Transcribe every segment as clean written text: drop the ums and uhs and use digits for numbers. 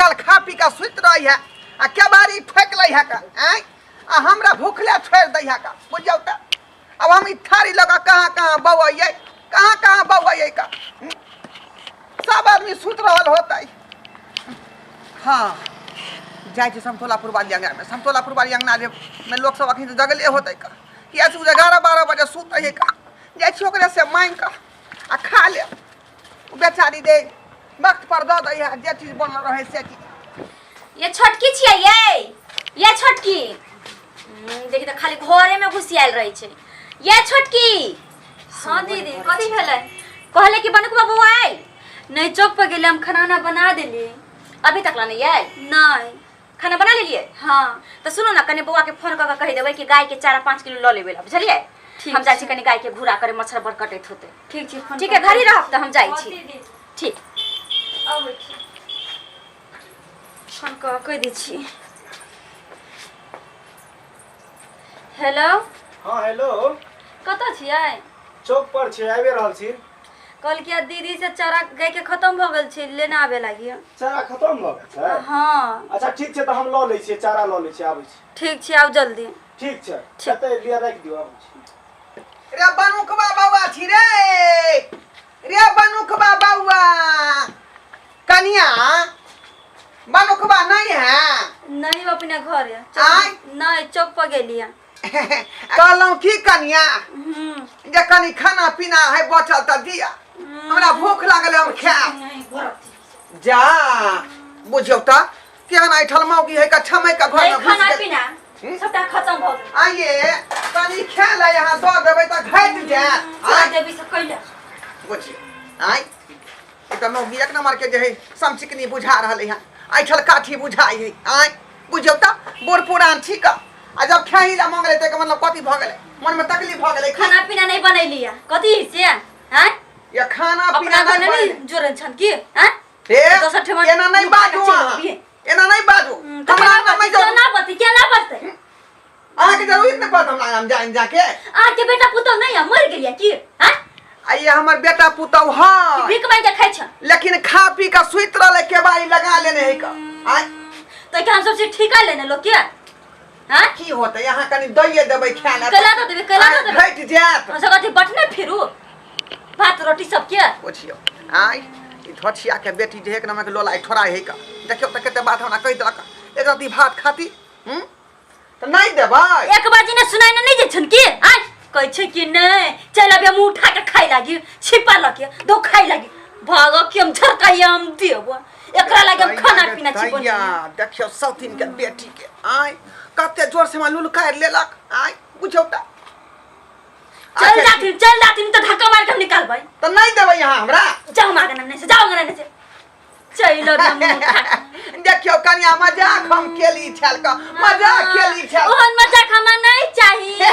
सकाल खा पी का सुत रही है आ क्या बारी ठोक लै है का आ हमरा भूखले छोड़ दै है का बुझौ त अब हम ई थारी लगा कहाँ बौआइए कहाँ बौआइए का सब आदमी सुत रहल होता हाँ जाए समतोलापुर वाली अंगना में समतोलापुर वाली अंगना में लोग सब अखन जगले होते का किया 11-12 बजे सुत है का जाए ओकरे से मांग का आ खा ले बेचारी दे वक्त पर दे दै है जे चीज बनल रहे से चीज ये छोटकी छियै ये छोटकी देखि त खाली घरे में घुसियाल रही छे ये छोटकी हां दीदी कथि भेलै कहले कि बनक बाबू आइ नहीं चौक पर गेले हम खाना बना देली अभी तक ला नहीं आइ नहीं खाना बना लेलिए हां तो सुनो ना कने बउआ के फोन क के कहि देबै कि गाय के चारा 5 किलो ल लेबे ला बुझलिए हम जाई छी कने गाय के घुरा करे मच्छर बर कटैत होते ठीक है घर ही रहब त हम जाई छी ठीक आबै छी फोन क कहि दै छी हेलो हां हेलो कत छियै चौक पर छी आबे रहल छी कल किया दीदी से चारा गाय के खत्म भ गेल छै लेना आबे लागी चारा खत्म भ गेल छै हां अच्छा ठीक छै त हम ल लै छी चारा ल लै छी आबै छी ठीक छै आउ जल्दी ठीक छै कते लिया राख दियौ आबै छी रे बनुकबा बौआ छी रे बनुकबा बौआ कनिया बनुकबा नहीं है नहीं अपने घर है आय नहीं चौक पर गेलिया कहलौं की कनिया जे कनी खाना पीना है बचल त दिया हमरा भूख लागल हम खाए जा बुझौ त केहन ऐठल मौगी है का छमै का घर में खाना पीना सबटा खत्म भ गेल आइए कनी खा ले यहां द देबै त घट जाय आ देबी से कइला बुझी आइ त मौगी एक नंबर के जे है समचिकनी बुझा रहले है ऐठल काठी बुझाई है आइ बुझौ त बूढ़ पुरान ठीक आ जब खाई ला मांगले त मतलब कथि भ गेलै मन में तकलीफ भ गेलै खाना पीना नहीं बनैलिया कथि से हैं या खाना पीना अपना नहीं जोरन छन की हैं रे एना नहीं बाजू एना नहीं बाजू हमरा ना बती क्या ना बते आ के जरूरत नहीं पड़त हमरा हम जान जाके आ के बेटा पुतौ नहीं है मर गेलिया की हैं आइए हमर बेटा पुतौ हां भीख मांग के खाइ छ लेकिन खा पी का सुइत रहले के बारी लगा लेने है का आइ तो क्या हम सब से ठिका लेने लोग क्या हां की होता यहाँ कनी दइए देबै खाना कला तो देबे घट जात हम सब कथि बटने फिरू भात रोटी सब के पूछियो आइ ई धोछिया के बेटी जे एक नमक लोला थोड़ा है का देखियो त कते बात हमरा कहि देलक एक राती भात खाती त नहीं देबै एक बाजी ने सुनाई नहीं जे छन की आइ कहै छै कि नहीं चल अब हम उठा के खाइ लागी छिपा लके दो खाइ लागी भागो कि हम झरकाया हम देबो एकरा लागे हम खाना पीना छिपन देखियो सौतीन के बेटी के आइ कते जोर से मालूल काट लेलक आइ बुझौ त चल जाती तो धक्का मार के हम निकालबै त नहीं देबै यहाँ हमरा जाओ मार के से जाओ गने से चलो देखियो कन्या मजाक हम केली छल का मजाक केली छल ओहन मजाक हमरा नहीं चाहिए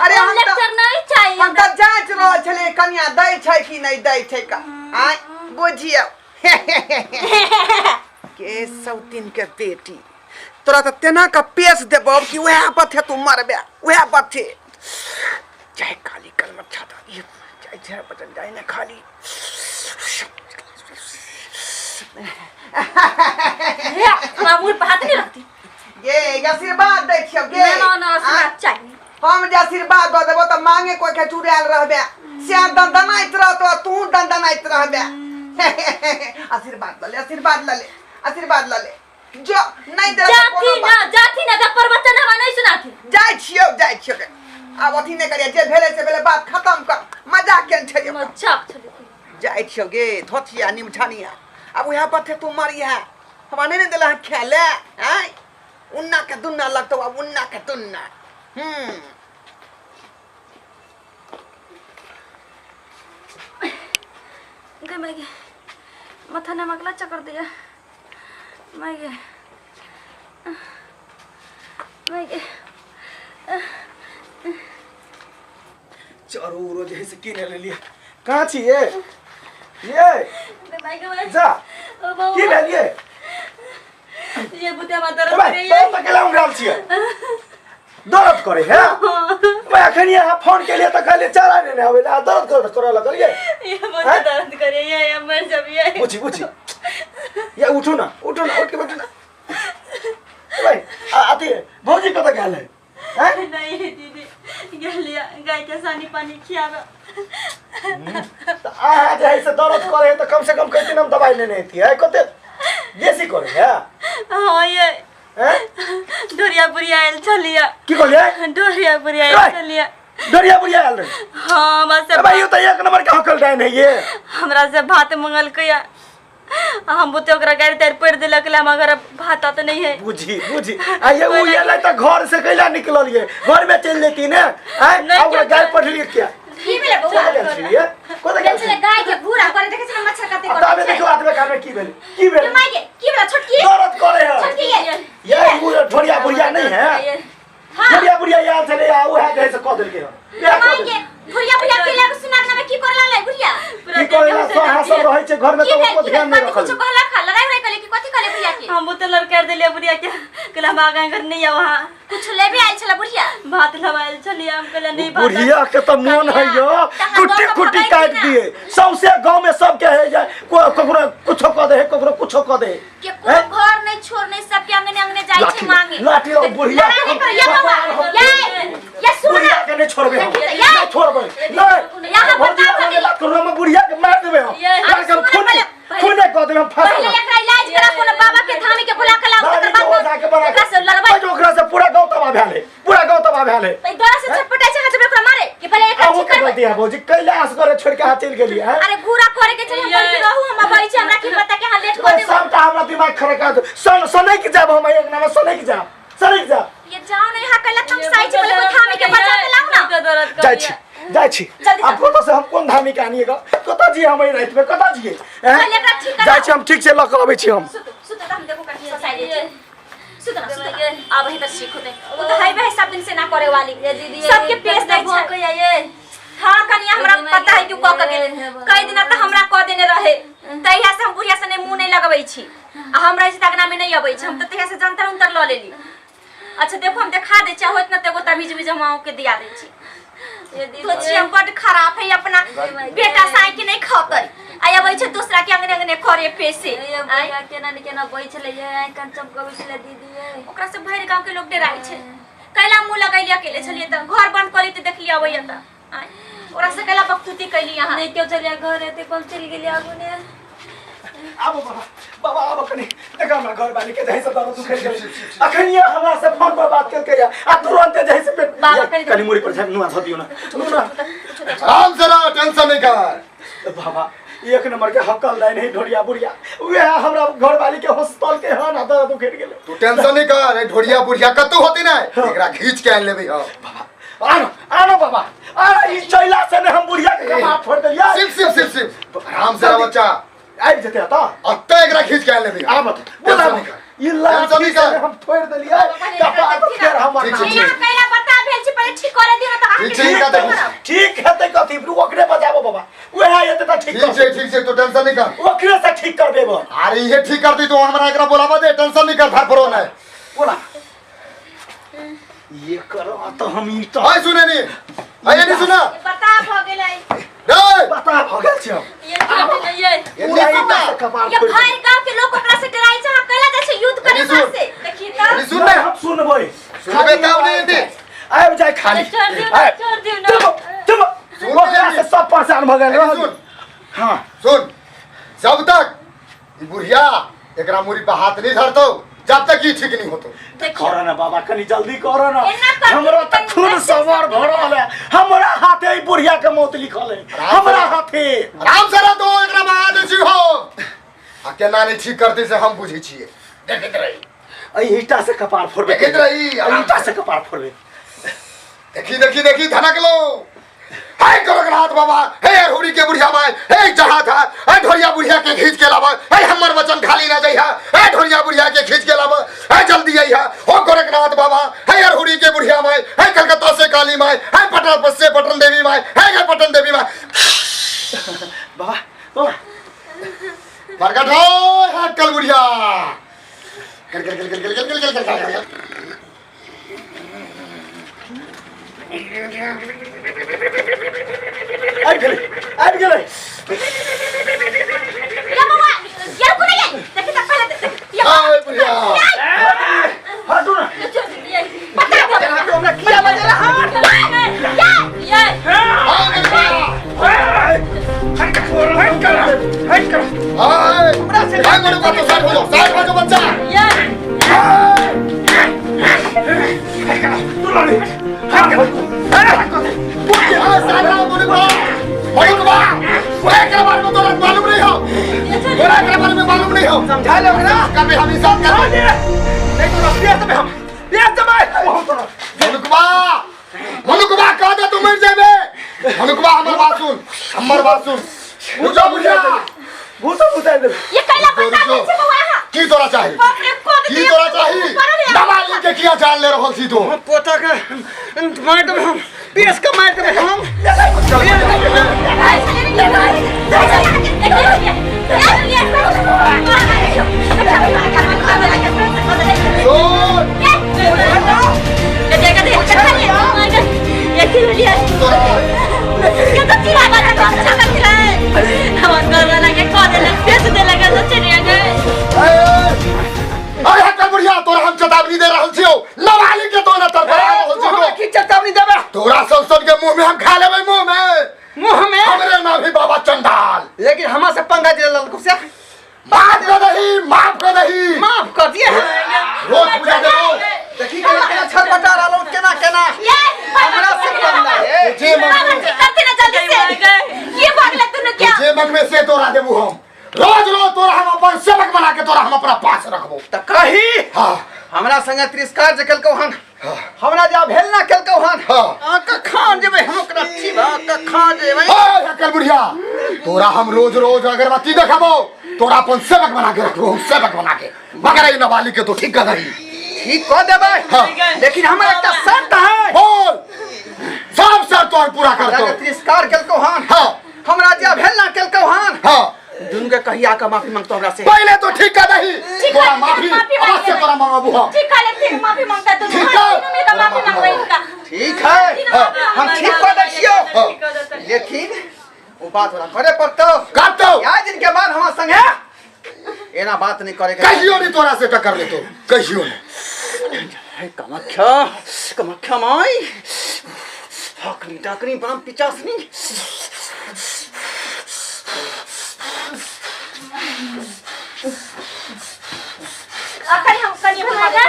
अरे हम लेक्चर नहीं चाहिए हम त जांच रहल छले कन्या दै छै कि नहीं दै छै का आइ बुझियो के सौतीन के बेटी तोरा त तेना का पेश देबो कि वह बथे तू मरबे वह बथे चाहे काली कलम छाता ये चाहे चाहे बटन जाए ना खाली मामूल पे हाथ नहीं रखती ये आशीर्वाद दै छियो गे ना आशीर्वाद चाहिए हम जे आशीर्वाद द देबो त मांगे कोई के चुड़ैल रहबे से दंदनाइत रहतो तू दंदनाइत रहबे आशीर्वाद ल ले जो नहीं दे जाती ना का प्रवचन हम नहीं सुनाती जाय छियो अब अथी नहीं करिया जे भेले से भेले बात खत्म कर मजाक केन छै मजाक चले जाय छियो गे धोथिया निमठानिया अब वह बथे तू मरिया हम नहीं देला खेले हैं उन्ना के दुन्ना लगतो अब उन्ना के दुन्ना मैं माथा ने मगला चकर दिया मैं चारों रोज ऐसे किने ले लिया कहां छी ये जा की ले लिए ये बुते में दर्द करे ये तो केला उंगराल छी दर्द करे है मैं अखनी यहां फोन के लिए तो कहले चारा ने आवेला दर्द करे लगल ये बुते दर्द करे ये मर जब ये बुझी ये उठो ना उठ के बैठो ना भाई आती है भौजी कत गेल है हैं नहीं दीदी गेलिया गाय के सानी पानी खियाबा आ जाए से दर्द करे तो कम से कम कहते हम दवाई लेने थी है कते देसी करे है हां ये हैं डोरिया बुरिया आयल चलिया की कहलिए डोरिया बुरिया आयल चलिया डरिया बुढ़िया आयल रहे हां बस भाई ये तो एक नंबर के हकल डाइन है ये हमरा से भात मंगल कया हम बुते ओकरा गाड़ी तार पड़ देलक ले हम घर भात तो नहीं है बुझी आ ये उ ये तो घर से कैला निकलल ये घर में चल लेती ने हैं नहीं, अब क्या गाय पढ़लिए क्या की मिले कोता गेल छिए कोता गेल चले गाय के भूरा करे देखे छ मच्छर काटे अब ताबे देखो आदमी कार में की भेल की भेल के माई के की बला छोटकी दर्द करे है छोटकी ये उ ठोरिया बुढ़िया नहीं है हां ठोरिया बुढ़िया याद चले आ उ है जैसे कह देल के या माई के भूरिया भूरिया के ले सुना में की करला ले भूरिया की कहला सो हासब रहै छै घर में तो उसको ध्यान नहीं रखल कुछ कहला खा लड़ाई उड़ाई करे की कथि करे भूरिया के हम बुते लड़ कर देलिए भूरिया के कहला हम आगे घर नहीं आ वहां कुछ ले भी आइल छला बुढ़िया भात लवाइल छलिए हम कहला नहीं भात बुढ़िया के तो मन है यो कुटी कुटी काट दिए सौसे गांव में सब के है जाए ककरो कुछो क दे ककरो कुछो क दे के को घर नहीं छोड़ नहीं सब के अंगने अंगने जाई छे मांगे लाठी लो बुढ़िया ये बाबा ये सुन बुढ़िया के नहीं छोड़बे हम नहीं छोड़बे नहीं यहाँ बुढ़िया बता के लाठी में बुढ़िया के मार देबे हम एकदम खूने क देबे हम फांस पहले एकरा इलाज करा कोनो बाबा के धामी के बुला के लाओ ओकर वो जाके बना एकरा से लड़वा के ओकरा से पूरा गांव तबाह भेले पूरा गांव तबाह भेले भाई दोरा से छटपटाई से हाथ में ओकरा मारे कि पहले एकरा वो ठीक कर दिया भौजी कैलाश करे छोड़ के हाथ चल गेली है अरे घूरा करे के चले हम बड़ी रहू हम भाई छै हमरा की पता के हां लेट कर देबो सब का हमरा दिमाग खराब कर सन सने की जाब हम एक नाम सने की जाब सने की जाब ये जाओ नहीं हा कला तुम साइज पहले कोई धामी के बचा के लाओ ना जाय छी अब कोता से हम कोन धामी के आनिएगा कोता जी हम ही रहत में कोता जी पहले एकरा ठीक कर जाय छी हम ठीक से ल करबै छी हम सुत हम देखो कटी साइड है सुत अब ही तो सीख होते वो तो हाई भाई सब दिन से ना करे वाली ये दीदी सबके पेश नहीं छको ये हां कनिया हमरा पता है तू क के गेल कई दिन त हमरा क देने रहे तहिया से हम बुढ़िया से ने मुंह नहीं लगबै छी आ हमरा इस तगना में नहीं अबै छी हम त तहिया से जंतर उंतर ल लेली अच्छा देखो हम दिखा दे चाहे इतना तेगो तमीज भी जमाओ के दिया दे छी ये दीदी तो छी हम बड खराब है अपना बेटा साई के नहीं खतै आय अबै छै दूसरा के अंगने अंगने करे पेसे आय केना बइ छले ये आय कंचम कबै छले दीदी ओकरा से भैर गांव के लोग डराई छै कैला मुंह लगैलिया अकेले छलिए त घर बंद करी त देखलिए अबै त आय ओकरा से कैला बकतुती कैली यहां नहीं क्यों चलिया घर एते कौन चल गेली आगु ने अब बाबा अब कनी देखा हमरा घर वाली के जैसे दर्द दुखे गेल अखनिया हमरा से फोन पर बात करके आ तुरंत जैसे पे कनी मुड़ी पर नुआ ध दियो ना आराम से रह टेंशन नहीं कर बाबा एक नंबर के हकल दाई नहीं ढोरिया बुढ़िया वे हमरा घर वाली के हॉस्पिटल के ह ना दर्द दुखे गेल तू टेंशन नहीं कर ए ढोरिया बुढ़िया कतौ होती ना एकरा खींच के आन लेबे हो आनो बाबा आ ई चैला से ने हम बुढ़िया के कपाट फोड़ देलिया सिप आराम से रह बच्चा आइ जते त अत्ते एकरा खींच के आन लेबे आ मत बोला ई लाठी से हम फोड़ देलिया कपाट फेर हमर यहाँ कैला बता भेल छी पहले ठीक करे दियो त ठीक है का देखो ठीक है त कथि ओकरे बजाबो बाबा वे आयते त ठीक ठीक से तू टेंशन नहीं कर ओकरे से ठीक कर देबो अरे ये ठीक कर दी तो हमरा एकरा बोलावा दे टेंशन नहीं कर भाग ना बोला ये करो तो हम ई तो आय सुने नहीं आय नहीं सुना बता भ गेलै रे पता भ गेल छी हम ये ये सुना कपाट ये भाई गांव के लोग ओकरा से डराई छै हम कैला जाय छै युद्ध करे सुन। से देखी त अरे सुन ना हम सुनबै सुनबे तब नहीं दे आब जाय खाली छोड़ दियो ना तुम ओकरा से सब परेशान भ गेल अरे सुन हां सुन जब तक ई बुढ़िया एकरा मुरी पे हाथ नहीं धरतो जब तक ये ठीक नहीं होतो करो ना बाबा कनी जल्दी करो ना एना कर हमरा त खून सवार भरल है हमरा हाथे ई बुढ़िया के मौत लिखल है हमरा हाथे आराम से रह तो एकरा बाद छी हो आ केना नहीं ठीक करते से हम बुझी छिए देखत रही ई ईटा से कपार फोड़बे देखत रही ईटा से कपार फोड़बे देखी धनक लो हाय गोरखनाथ बाबा हे हुरी के बुढ़िया माय हे जहां था हे ढोरिया बुढ़िया के खींच के लावा हे हमर वचन खाली ना जइहा हे ढोरिया बुढ़िया के खींच के लावा हे जल्दी आइहा हो गोरखनाथ बाबा हे हुरी के बुढ़िया माय हे कलकत्ता से काली माय हे पटना से पटन देवी माय हे पटन देवी माय बाबा बाबा प्रकट हो हाथ कल बुढ़िया कर आबि गेलै या बाबा या कुने देखी त तोरा एकरा बारे में मालूम नहीं हो समझा लो ना कभी हम ई सब कर नहीं तो रस्ते में हम ले जमाई मनुकबा कह दे तू मर जाबे मनुकबा हमर बात सुन बुझो बुझा भूतो बुता दे ये कैला बता दे छे बउआ की तोरा चाहिए की तोरा चाहिए दवाई के किया जान ले रहल छी तू पोता के मार दे हम पेश का मार दे हम तोरा हम चेतावनी दे रहल छियो लवाली के तो न तर पर रहल छियो की चेतावनी देबे तोरा संसद के मुंह में हम खा लेबै मुंह में हमरे ना भी बाबा चंडाल लेकिन हमा से पंगा दे लल से माफ कर दिए रोज पूजा देबो देखी के छटपटा रहलो केना केना हमरा से पंगा है जे मन में से तोरा देबो हम रोज तोरा हम अपन सेवक बना के तोरा हम अपना पास रखबो त कही हां हमरा संगे तिरस्कार जे केलकौ हन हमरा जा भेल ना केलकौ हन आका खान जेबै हम ओकरा चिबा का खा जेबै ओए अकल बुढ़िया तोरा हम रोज अगरबत्ती देखाबो तोरा अपन सेवक बना के रखबो सेवक बना के मगर ई नवाली के तो ठीक कर रही ठीक कर देबै लेकिन हमरा एकटा शर्त है बोल सब शर्त तोर पूरा कर दो तिरस्कार केलकौ हन हां हमरा जा भेल ना केलकौ हन हां दुनु के कहिया का माफी मांगतो हमरा से पहले तो ठीक कर दही तोरा माफी अवश्य तोरा मांगबो हम ठीक है लेकिन माफी मांगता तू ठीक है। में का माफी मांगबै इनका ठीक है हम ठीक कर दै छियो लेकिन वो बात वाला करे पड़तो काटो या दिन के बाद हमरा संगे एना बात नहीं करे कहियो नहीं तोरा से टक्कर ले तो कहियो नहीं कामाख्या माई हकनी टाकनी बम पिचासनी आखिर हम कनी भागा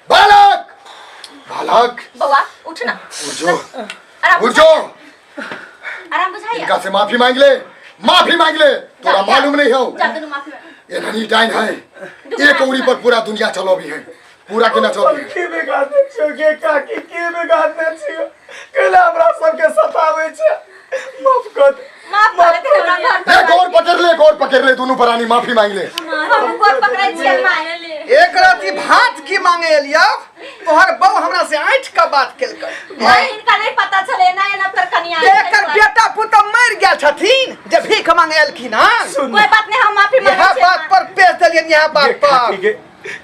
बालक बउआ उठ ना उठ जो आराम बुझाइए इनका से माफी मांग ले तोरा मालूम नहीं हो जा तू माफी मांग ये नहीं डाइन है एक उंगली पर पूरा दुनिया चलो भी है पूरा के ना चलो भी है की बेगाते छियो के काकी की बेगाते छियो केला हमरा सबके सतावे छै माफ कर माफ कर दे हमरा घर ले गोर पकड़ ले दोनों परानी माफी मांग ले हम गोर पकड़ै छियै माय एक राती भात की मांगे एलिया तोहर बहू हमरा से आठ का बात केलकै नहीं इनका नहीं पता चले ना एना पर कनिया एकर बेटा पुत मर गया छथिन जे भीख मांगे एलखिन हां कोई बात नहीं हम माफी मांगै यह छियै बात पर पेश देलियन यह बात पर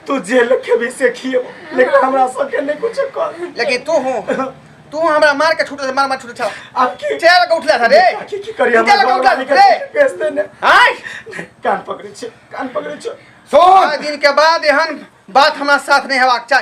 तू जेल के भी से खियो लेकिन हमरा सबके नहीं कुछ कर लेकिन तू हमरा मार के छूटे मार छूटे छ अब की चल के उठला था रे की करी हम चल के उठला रे पेश देने हाय कान पकड़े छ सुन दिन के बाद एहन बात हमरा साथ नहीं हेबाक चाहिए।